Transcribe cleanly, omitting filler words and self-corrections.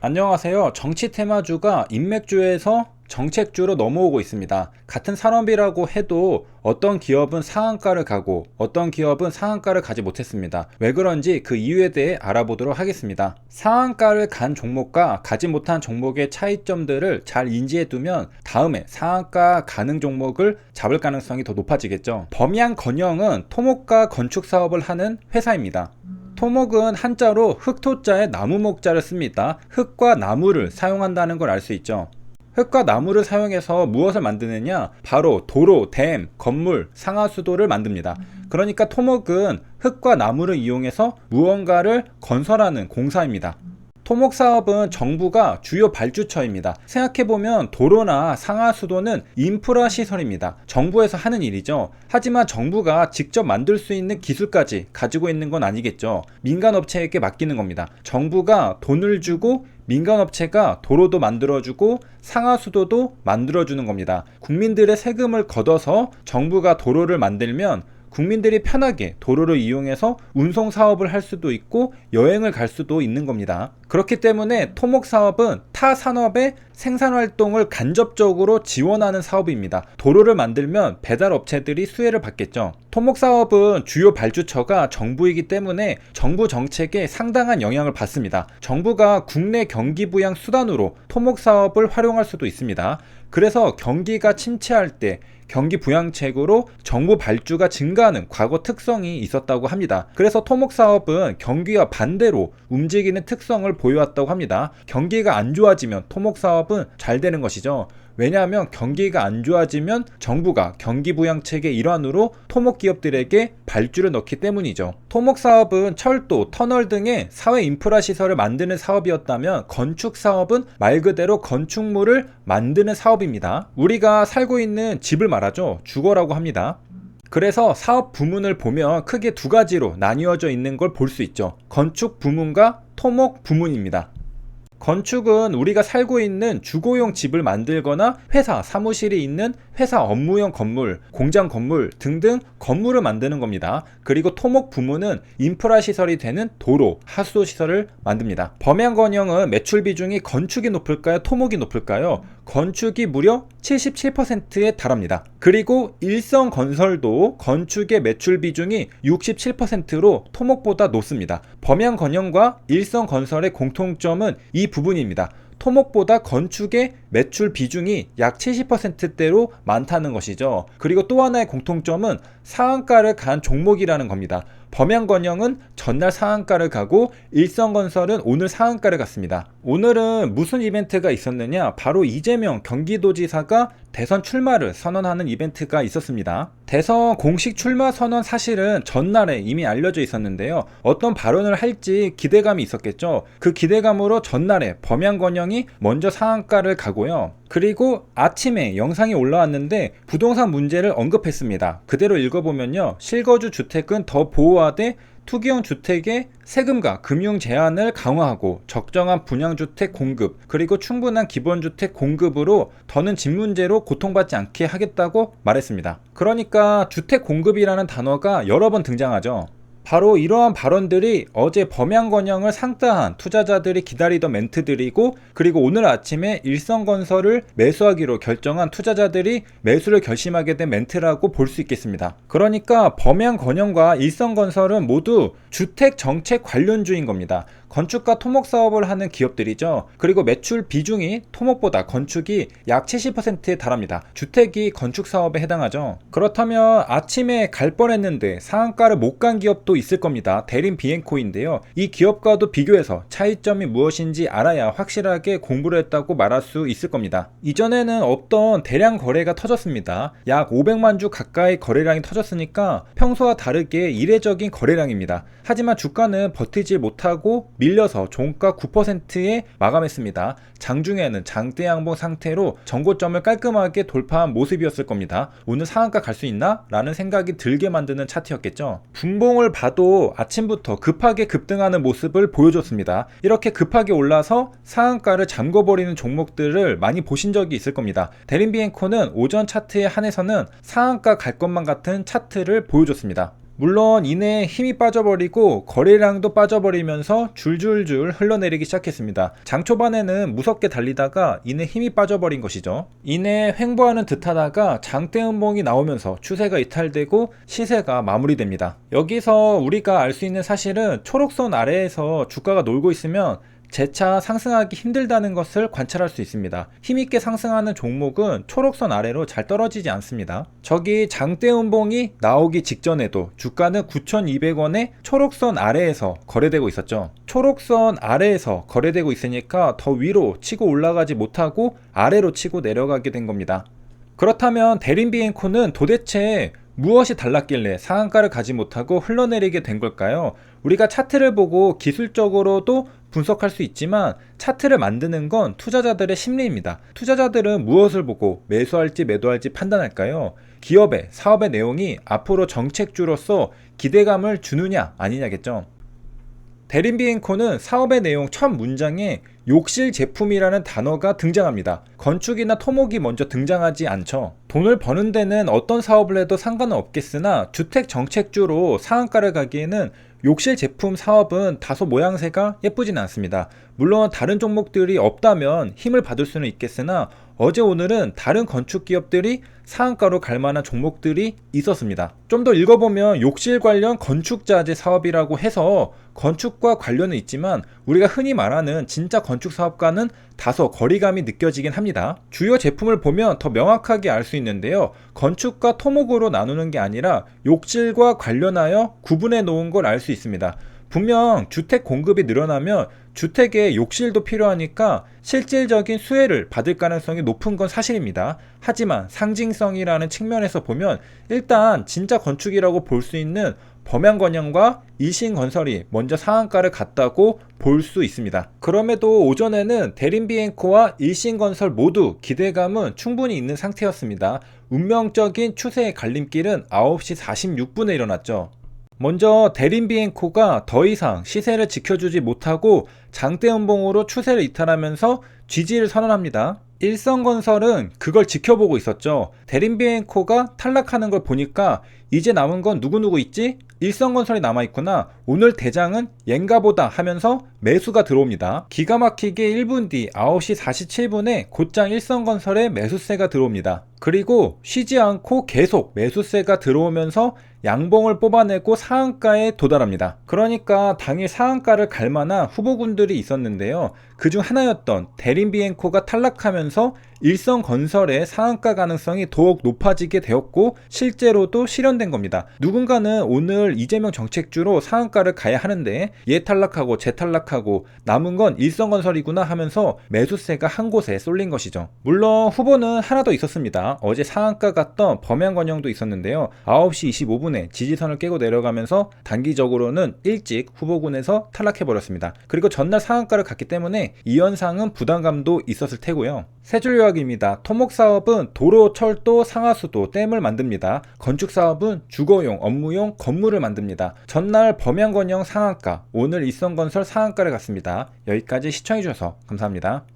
안녕하세요. 정치 테마주가 인맥주에서 정책주로 넘어오고 있습니다. 같은 산업이라고 해도 어떤 기업은 상한가를 가고 어떤 기업은 상한가를 가지 못했습니다. 왜 그런지 그 이유에 대해 알아보도록 하겠습니다. 상한가를 간 종목과 가지 못한 종목의 차이점들을 잘 인지해 두면 다음에 상한가 가능 종목을 잡을 가능성이 더 높아지겠죠. 범양건영은 토목과 건축 사업을 하는 회사입니다. 토목은 한자로 흑토자에 나무목자를 씁니다. 흙과 나무를 사용한다는 걸 알 수 있죠. 흙과 나무를 사용해서 무엇을 만드느냐? 바로 도로, 댐, 건물, 상하수도를 만듭니다. 그러니까 토목은 흙과 나무를 이용해서 무언가를 건설하는 공사입니다. 토목 사업은 정부가 주요 발주처입니다. 생각해보면 도로나 상하수도는 인프라 시설입니다. 정부에서 하는 일이죠. 하지만 정부가 직접 만들 수 있는 기술까지 가지고 있는 건 아니겠죠. 민간업체에게 맡기는 겁니다. 정부가 돈을 주고 민간업체가 도로도 만들어주고 상하수도도 만들어주는 겁니다. 국민들의 세금을 걷어서 정부가 도로를 만들면 국민들이 편하게 도로를 이용해서 운송 사업을 할 수도 있고 여행을 갈 수도 있는 겁니다. 그렇기 때문에 토목 사업은 타 산업의 생산 활동을 간접적으로 지원하는 사업입니다. 도로를 만들면 배달 업체들이 수혜를 받겠죠. 토목 사업은 주요 발주처가 정부이기 때문에 정부 정책에 상당한 영향을 받습니다. 정부가 국내 경기 부양 수단으로 토목 사업을 활용할 수도 있습니다. 그래서 경기가 침체할 때 경기 부양책으로 정부 발주가 증가하는 과거 특성이 있었다고 합니다. 그래서 토목 사업은 경기와 반대로 움직이는 특성을 보여왔다고 합니다. 경기가 안 좋아지면 토목 사업은 잘 되는 것이죠. 왜냐하면 경기가 안 좋아지면 정부가 경기 부양책의 일환으로 토목 기업들에게 발주를 넣기 때문이죠. 토목 사업은 철도, 터널 등의 사회 인프라 시설을 만드는 사업이었다면 건축 사업은 말 그대로 건축물을 만드는 사업입니다. 우리가 살고 있는 집을 말하죠. 주거라고 합니다. 그래서 사업 부문을 보면 크게 두 가지로 나뉘어져 있는 걸 볼 수 있죠. 건축 부문과 토목 부문입니다. 건축은 우리가 살고 있는 주거용 집을 만들거나 회사, 사무실이 있는 회사 업무용 건물, 공장 건물 등등 건물을 만드는 겁니다. 그리고 토목 부문은 인프라 시설이 되는 도로, 하수도 시설을 만듭니다. 범양건영은 매출 비중이 건축이 높을까요? 토목이 높을까요? 건축이 무려 77%에 달합니다. 그리고 일성건설도 건축의 매출 비중이 67%로 토목보다 높습니다. 범양건영과 일성건설의 공통점은 이 부분입니다. 토목보다 건축의 매출 비중이 약 70%대로 많다는 것이죠. 그리고 또 하나의 공통점은 상한가를 간 종목이라는 겁니다. 범양건영은 전날 상한가를 가고 일성건설은 오늘 상한가를 갔습니다. 오늘은 무슨 이벤트가 있었느냐? 바로 이재명 경기도지사가 대선 출마를 선언하는 이벤트가 있었습니다. 대선 공식 출마 선언 사실은 전날에 이미 알려져 있었는데요. 어떤 발언을 할지 기대감이 있었겠죠. 그 기대감으로 전날에 범양건영이 먼저 상한가를 가고요. 그리고 아침에 영상이 올라왔는데 부동산 문제를 언급했습니다. 그대로 읽어보면요. 실거주 주택은 더 보호하되 투기형 주택의 세금과 금융 제한을 강화하고 적정한 분양주택 공급 그리고 충분한 기본주택 공급으로 더는 집 문제로 고통받지 않게 하겠다고 말했습니다. 그러니까 주택 공급이라는 단어가 여러 번 등장하죠. 바로 이러한 발언들이 어제 범양건영을 상따한 투자자들이 기다리던 멘트들이고 그리고 오늘 아침에 일성건설을 매수하기로 결정한 투자자들이 매수를 결심하게 된 멘트라고 볼 수 있겠습니다. 그러니까 범양건영과 일성건설은 모두 주택정책 관련주인 겁니다. 건축과 토목 사업을 하는 기업들이죠. 그리고 매출 비중이 토목보다 건축이 약 70%에 달합니다. 주택이 건축 사업에 해당하죠. 그렇다면 아침에 갈 뻔했는데 상한가를 못 간 기업도 있을 겁니다. 대림 비엔코인데요. 이 기업과도 비교해서 차이점이 무엇인지 알아야 확실하게 공부를 했다고 말할 수 있을 겁니다. 이전에는 없던 대량 거래가 터졌습니다. 약 500만 주 가까이 거래량이 터졌으니까 평소와 다르게 이례적인 거래량입니다. 하지만 주가는 버티지 못하고 밀려서 종가 9%에 마감했습니다. 장중에는 장대 양봉 상태로 전고점을 깔끔하게 돌파한 모습이었을 겁니다. 오늘 상한가 갈 수 있나? 라는 생각이 들게 만드는 차트였겠죠. 분봉을 봐도 아침부터 급하게 급등하는 모습을 보여줬습니다. 이렇게 급하게 올라서 상한가를 잠궈버리는 종목들을 많이 보신 적이 있을 겁니다. 대림비엔코는 오전 차트에 한해서는 상한가 갈 것만 같은 차트를 보여줬습니다. 물론 이내 힘이 빠져버리고 거래량도 빠져버리면서 줄줄줄 흘러내리기 시작했습니다. 장 초반에는 무섭게 달리다가 이내 힘이 빠져버린 것이죠. 이내 횡보하는 듯하다가 장대 음봉이 나오면서 추세가 이탈되고 시세가 마무리됩니다. 여기서 우리가 알 수 있는 사실은 초록선 아래에서 주가가 놀고 있으면 재차 상승하기 힘들다는 것을 관찰할 수 있습니다. 힘있게 상승하는 종목은 초록선 아래로 잘 떨어지지 않습니다. 저기 장대 음봉이 나오기 직전에도 주가는 9,200원에 초록선 아래에서 거래되고 있었죠. 초록선 아래에서 거래되고 있으니까 더 위로 치고 올라가지 못하고 아래로 치고 내려가게 된 겁니다. 그렇다면 대림비엔코는 도대체 무엇이 달랐길래 상한가를 가지 못하고 흘러내리게 된 걸까요? 우리가 차트를 보고 기술적으로도 분석할 수 있지만 차트를 만드는 건 투자자들의 심리입니다. 투자자들은 무엇을 보고 매수할지 매도할지 판단할까요? 기업의 사업의 내용이 앞으로 정책주로서 기대감을 주느냐 아니냐겠죠. 대림비엔코는 사업의 내용 첫 문장에 욕실 제품이라는 단어가 등장합니다. 건축이나 토목이 먼저 등장하지 않죠. 돈을 버는 데는 어떤 사업을 해도 상관은 없겠으나 주택 정책주로 상한가를 가기에는 욕실 제품 사업은 다소 모양새가 예쁘진 않습니다. 물론 다른 종목들이 없다면 힘을 받을 수는 있겠으나 어제 오늘은 다른 건축 기업들이 상한가로 갈 만한 종목들이 있었습니다. 좀 더 읽어보면 욕실 관련 건축자재 사업이라고 해서 건축과 관련은 있지만 우리가 흔히 말하는 진짜 건축 사업과는 다소 거리감이 느껴지긴 합니다. 주요 제품을 보면 더 명확하게 알 수 있는데요. 건축과 토목으로 나누는 게 아니라 욕실과 관련하여 구분해 놓은 걸 알 수 있습니다. 분명 주택 공급이 늘어나면 주택에 욕실도 필요하니까 실질적인 수혜를 받을 가능성이 높은 건 사실입니다. 하지만 상징성이라는 측면에서 보면 일단 진짜 건축이라고 볼 수 있는 범양건영과 일신건설이 먼저 상한가를 갔다고 볼 수 있습니다. 그럼에도 오전에는 대림비엔코와 일신건설 모두 기대감은 충분히 있는 상태였습니다. 운명적인 추세의 갈림길은 9시 46분에 일어났죠. 먼저 대림비엔코가 더 이상 시세를 지켜주지 못하고 장대 음봉으로 추세를 이탈하면서 지지를 선언합니다. 일성건설은 그걸 지켜보고 있었죠. 대림비엔코가 탈락하는 걸 보니까 이제 남은 건 누구누구 있지? 일성건설이 남아있구나. 오늘 대장은 얜가보다 하면서 매수가 들어옵니다. 기가 막히게 1분 뒤 9시 47분에 곧장 일성건설에 매수세가 들어옵니다. 그리고 쉬지 않고 계속 매수세가 들어오면서 양봉을 뽑아내고 상한가에 도달합니다. 그러니까 당일 상한가를 갈 만한 후보군들이 있었는데요. 그중 하나였던 대림비엔코가 탈락하면서 일성건설의 상한가 가능성이 더욱 높아지게 되었고 실제로도 실현된 겁니다. 누군가는 오늘 이재명 정책주로 상한가를 가야 하는데 얘 탈락하고 쟤 탈락하고 남은 건 일성건설이구나 하면서 매수세가 한 곳에 쏠린 것이죠. 물론 후보는 하나 더 있었습니다. 어제 상한가 갔던 범양건영도 있었는데요. 9시 25분에 지지선을 깨고 내려가면서 단기적으로는 일찍 후보군에서 탈락해버렸습니다. 그리고 전날 상한가를 갔기 때문에 이 현상은 부담감도 있었을 테고요. 세 줄 요약입니다. 토목사업은 도로, 철도, 상하수도, 댐을 만듭니다. 건축사업은 주거용, 업무용 건물을 만듭니다. 전날 범양건영 상한가, 오늘 일성건설 상한가를 갔습니다. 여기까지 시청해주셔서 감사합니다.